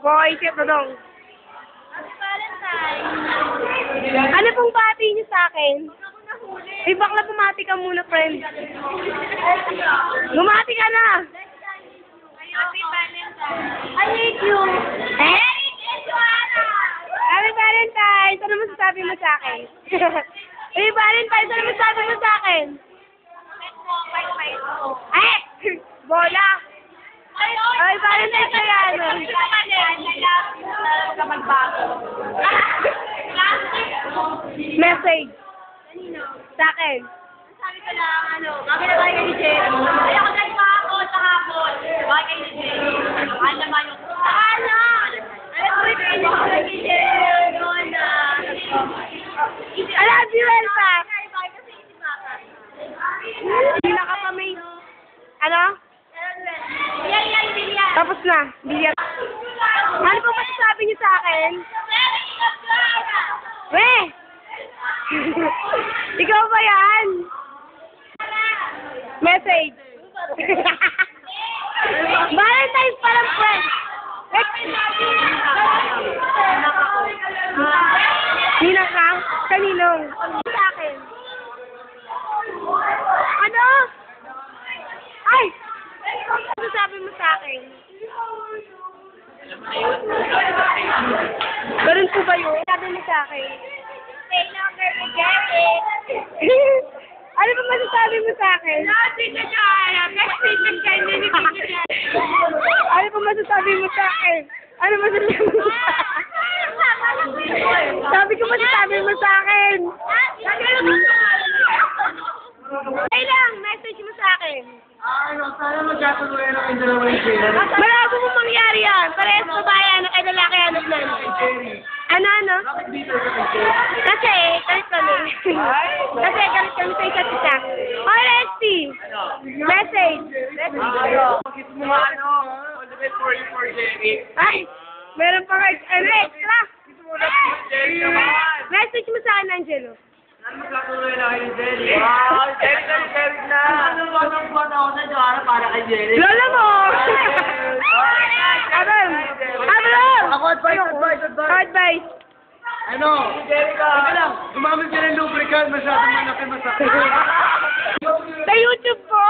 Okay, siya Dodong. Ano pong bati niyo sa akin? Eh, bakla pumati ka muna, friend. Bumati ka na. Happy Valentine's. I hate you. Eh? Happy Valentine's! Ano masasabi mo sa akin? Happy Valentine's! Ano masasabi mo sa akin? Eh! Bola! Ay, Valentine's na yan. Message. Sa akin. Sabi ko lang, bakit na tayo ni Jerry? Ayoko na yung kahapon sa hapon. Bakit kayo ni Jerry? Ano naman yung ano? Alam ko rin kayo ni Jerry. Doon na. I love you, Elsa. Bakit kasi si Maka? Hindi na ka pa may... Ano? Bilyan. Tapos na. Bilyan. Ano po masasabi niyo sa akin? Weh! Ikaw ba yan? Message. Valentine's pa lang, friend. Nina ka? Kaninong? Sa akin. Ano? Ay! Ano sabi mo sa akin? Ganun po ba yun? Sabi mo sa akin? Stay longer with Jerry. Ano ba masasabi mo sa akin? Ano ba masasabi mo sa akin? Ano masasabi mo sa akin? Sabi ko masasabi mo sa akin. Ay lang, message mo sa akin. Sana magkatuloy na yung dalawa ni Jerry. Malabo mo mangyari yan. Parehas babae, ay lalaki, anak na. Ano? Bakit dito ka kay Jerry? Kasi, galit kami. Kasi, galit kami sa isa't isa. Oh, Lesty! Message! Bakit mo nga all the best for you for Jerry. Ay! Meron pa nga, extra! Jerry naman. Message mo sa akin, Angelo. Sana magkatuloy na kayo ni Jerry. Wow, Jerry na. Ano ba nang buwan ako sa Joanna para kay Jerry? Lola mo! Abel! Abel! Ako, advice. Advice! Ano? Jerry ka. Teka lang, gumamit ka ng lubricant, masyadong malaki masakit. Sa YouTube po!